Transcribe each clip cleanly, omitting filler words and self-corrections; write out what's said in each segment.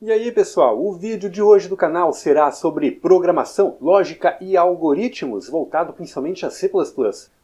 E aí pessoal, o vídeo de hoje do canal será sobre programação, lógica e algoritmos, voltado principalmente a C++.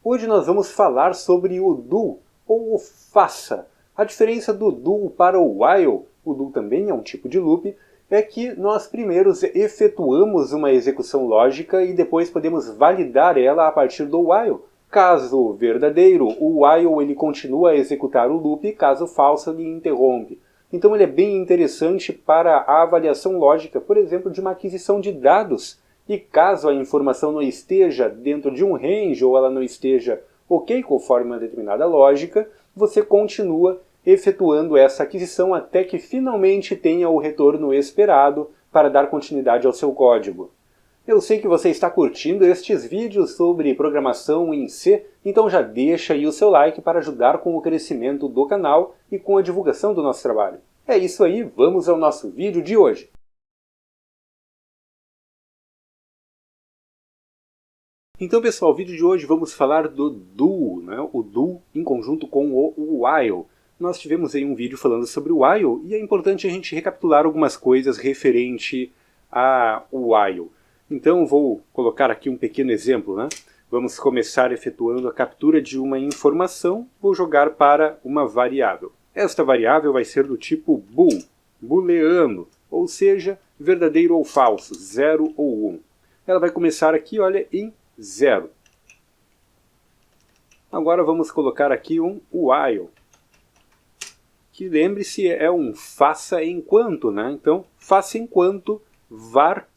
Hoje nós vamos falar sobre o do, ou o faça. A diferença do do para o while, o do também é um tipo de loop, é que nós primeiro efetuamos uma execução lógica e depois podemos validar ela a partir do while. Caso verdadeiro, o while ele continua a executar o loop, caso falso ele interrompe. Então ele é bem interessante para a avaliação lógica, por exemplo, de uma aquisição de dados. E caso a informação não esteja dentro de um range ou ela não esteja ok conforme uma determinada lógica, você continua efetuando essa aquisição até que finalmente tenha o retorno esperado para dar continuidade ao seu código. Eu sei que você está curtindo estes vídeos sobre programação em C, então já deixa aí o seu like para ajudar com o crescimento do canal e com a divulgação do nosso trabalho. É isso aí, vamos ao nosso vídeo de hoje. Então pessoal, no vídeo de hoje vamos falar do do, né? O do em conjunto com o while. Nós tivemos aí um vídeo falando sobre o while e é importante a gente recapitular algumas coisas referente ao while. Então vou colocar aqui um pequeno exemplo, né? Vamos começar efetuando a captura de uma informação, vou jogar para uma variável. Esta variável vai ser do tipo bool, booleano, ou seja, verdadeiro ou falso, 0 ou 1. Ela vai começar aqui, olha, em 0. Agora vamos colocar aqui um while, que lembre-se é um faça enquanto, né? Então, faça enquanto var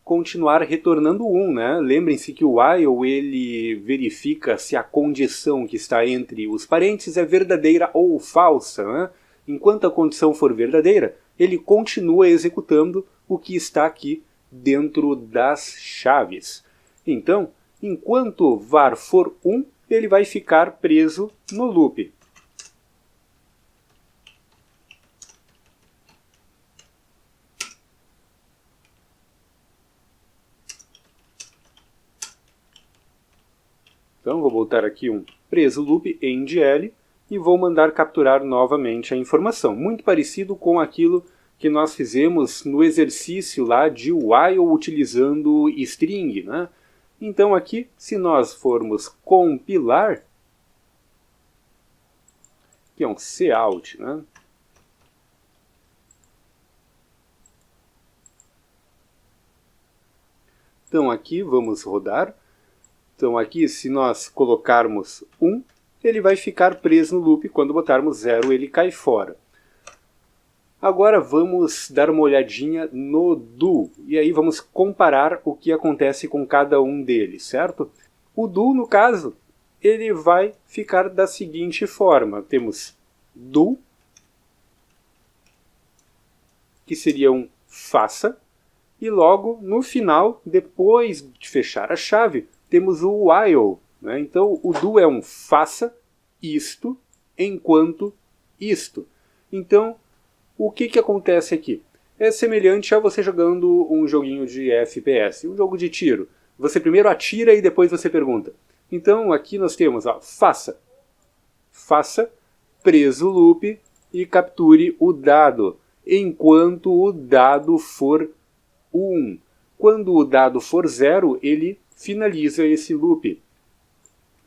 continuar retornando 1, né? Lembrem-se que o while ele verifica se a condição que está entre os parênteses é verdadeira ou falsa, né? Enquanto a condição for verdadeira, ele continua executando o que está aqui dentro das chaves. Então, enquanto var for 1, ele vai ficar preso no loop. Então vou botar aqui um preso loop endl e vou mandar capturar novamente a informação. Muito parecido com aquilo que nós fizemos no exercício lá de while utilizando string, né? Então aqui, se nós formos compilar, que é um cout, né? Então aqui vamos rodar. Então aqui, se nós colocarmos 1, ele vai ficar preso no loop. Quando botarmos 0, ele cai fora. Agora vamos dar uma olhadinha no do. E aí vamos comparar o que acontece com cada um deles, certo? O do, no caso, ele vai ficar da seguinte forma. Temos do, que seria um faça. E logo, no final, depois de fechar a chave, temos o while, né? Então o do é um faça isto enquanto isto. Então o que acontece aqui? É semelhante a você jogando um joguinho de FPS, um jogo de tiro. Você primeiro atira e depois você pergunta. Então aqui nós temos faça preso loop e capture o dado enquanto o dado for 1. Quando o dado for 0, ele finaliza esse loop.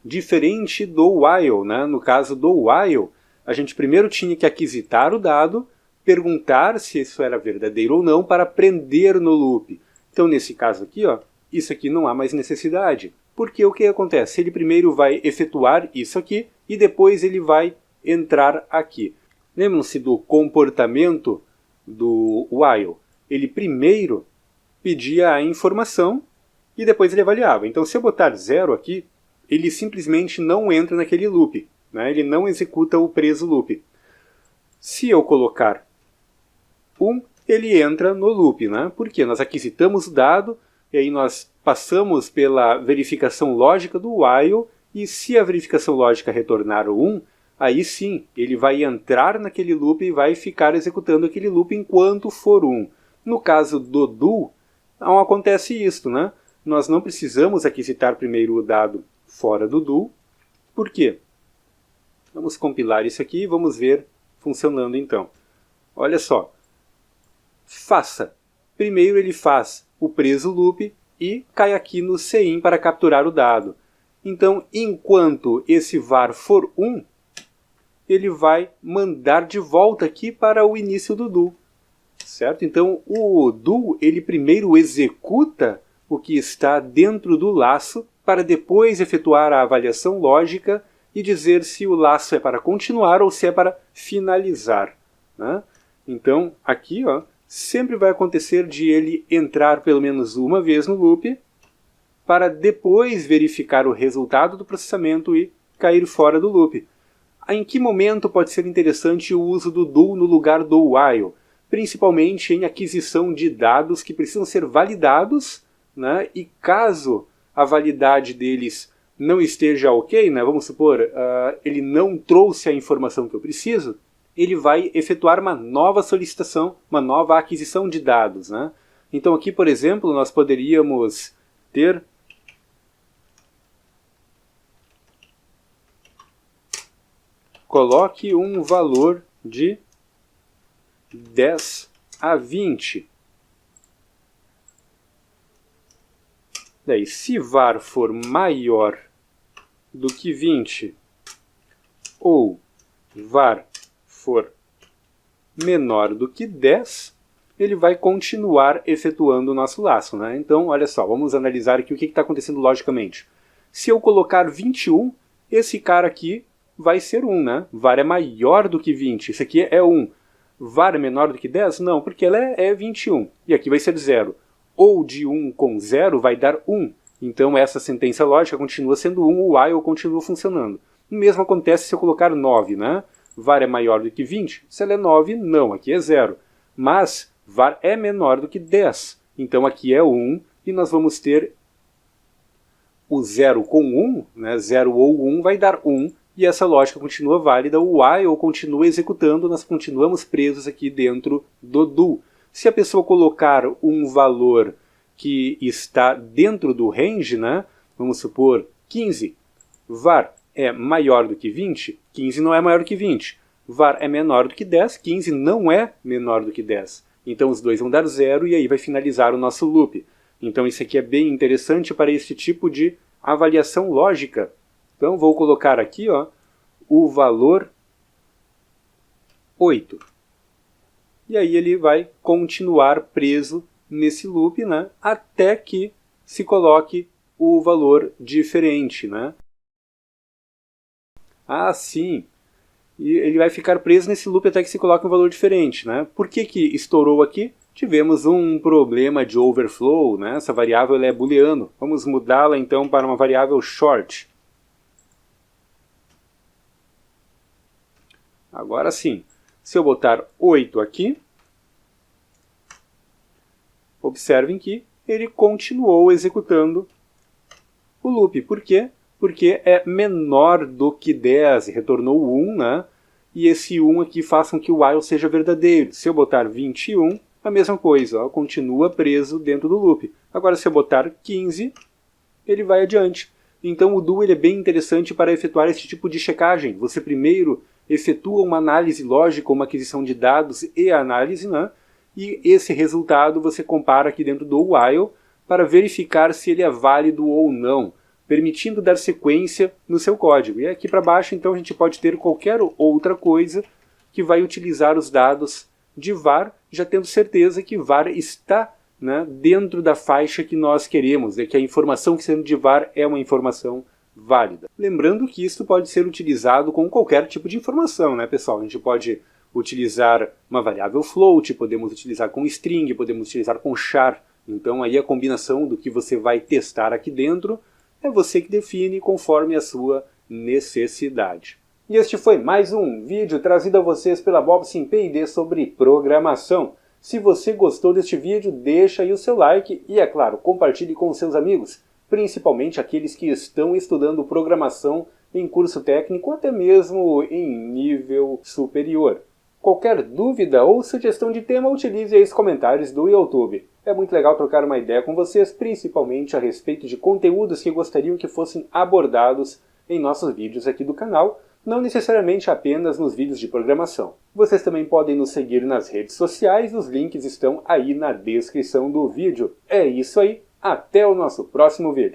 Diferente do while, né? No caso do while, a gente primeiro tinha que aquisitar o dado, perguntar se isso era verdadeiro ou não para prender no loop. Então nesse caso aqui, ó, isso aqui não há mais necessidade. Porque o que acontece? Ele primeiro vai efetuar isso aqui e depois ele vai entrar aqui. Lembram-se do comportamento do while? Ele primeiro pedia a informação e depois ele avaliava. Então se eu botar 0 aqui, ele simplesmente não entra naquele loop, né? Ele não executa o preso loop. Se eu colocar 1, ele entra no loop, né? Porque nós aquisitamos o dado, e aí nós passamos pela verificação lógica do while, e se a verificação lógica retornar o 1, aí sim, ele vai entrar naquele loop e vai ficar executando aquele loop enquanto for 1. No caso do do, não acontece isso, né? Nós não precisamos aquisitar primeiro o dado fora do do. Por quê? Vamos compilar isso aqui e vamos ver funcionando então. Olha só, faça. Primeiro ele faz o preso loop e cai aqui no cin para capturar o dado. Então, enquanto esse var for 1, ele vai mandar de volta aqui para o início do do. Certo? Então, o do, ele primeiro executa o que está dentro do laço para depois efetuar a avaliação lógica e dizer se o laço é para continuar ou se é para finalizar. Né? Então, aqui, ó, sempre vai acontecer de ele entrar pelo menos uma vez no loop para depois verificar o resultado do processamento e cair fora do loop. Em que momento pode ser interessante o uso do do no lugar do while? Principalmente em aquisição de dados que precisam ser validados, né? E caso a validade deles não esteja ok, né? Vamos supor, ele não trouxe a informação que eu preciso, ele vai efetuar uma nova solicitação, uma nova aquisição de dados. Né? Então aqui, por exemplo, nós poderíamos ter coloque um valor de 10 a 20. Daí, se var for maior do que 20 ou var for menor do que 10, ele vai continuar efetuando o nosso laço. Né? Então, olha só, vamos analisar aqui o que está acontecendo logicamente. Se eu colocar 21, esse cara aqui vai ser 1, né? Var é maior do que 20, esse aqui é 1. Var é menor do que 10? Não, porque ela é 21. E aqui vai ser 0. Ou de 1 com 0 vai dar 1. Então essa sentença lógica continua sendo 1, o while continua funcionando. O mesmo acontece se eu colocar 9, né? Var é maior do que 20? Se ela é 9, não, aqui é 0. Mas var é menor do que 10. Então aqui é 1 e nós vamos ter o 0 com 1, né? 0 ou 1 vai dar 1. E essa lógica continua válida, o while continua executando, nós continuamos presos aqui dentro do do. Se a pessoa colocar um valor que está dentro do range, né, vamos supor 15, var é maior do que 20, 15 não é maior do que 20. Var é menor do que 10, 15 não é menor do que 10. Então os dois vão dar 0 e aí vai finalizar o nosso loop. Então isso aqui é bem interessante para esse tipo de avaliação lógica. Então vou colocar aqui, ó, o valor 8. E aí ele vai continuar preso nesse loop, né, até que se coloque o valor diferente. Né? Ah, sim. E ele vai ficar preso nesse loop até que se coloque um valor diferente. Né? Por que estourou aqui? Tivemos um problema de overflow, né? Essa variável ela é booleano. Vamos mudá-la então para uma variável short. Agora sim, se eu botar 8 aqui, observem que ele continuou executando o loop. Por quê? Porque é menor do que 10, retornou 1, né? E esse 1 aqui faz com que o while seja verdadeiro. Se eu botar 21, a mesma coisa, ó, continua preso dentro do loop. Agora se eu botar 15, ele vai adiante. Então o do ele é bem interessante para efetuar esse tipo de checagem. Você primeiro efetua uma análise lógica, uma aquisição de dados e análise, né? E esse resultado você compara aqui dentro do while para verificar se ele é válido ou não, permitindo dar sequência no seu código. E aqui para baixo, então, a gente pode ter qualquer outra coisa que vai utilizar os dados de var, já tendo certeza que var está, né, dentro da faixa que nós queremos, que a informação que sendo de var é uma informação válida. Lembrando que isso pode ser utilizado com qualquer tipo de informação, né, pessoal? A gente pode utilizar uma variável float, podemos utilizar com string, podemos utilizar com char. Então aí a combinação do que você vai testar aqui dentro é você que define conforme a sua necessidade. E este foi mais um vídeo trazido a vocês pela Bobsin P&D sobre programação. Se você gostou deste vídeo, deixa aí o seu like e, é claro, compartilhe com seus amigos, principalmente aqueles que estão estudando programação em curso técnico, até mesmo em nível superior. Qualquer dúvida ou sugestão de tema, utilize aí os comentários do YouTube. É muito legal trocar uma ideia com vocês, principalmente a respeito de conteúdos que gostariam que fossem abordados em nossos vídeos aqui do canal. Não necessariamente apenas nos vídeos de programação. Vocês também podem nos seguir nas redes sociais, os links estão aí na descrição do vídeo. É isso aí, até o nosso próximo vídeo.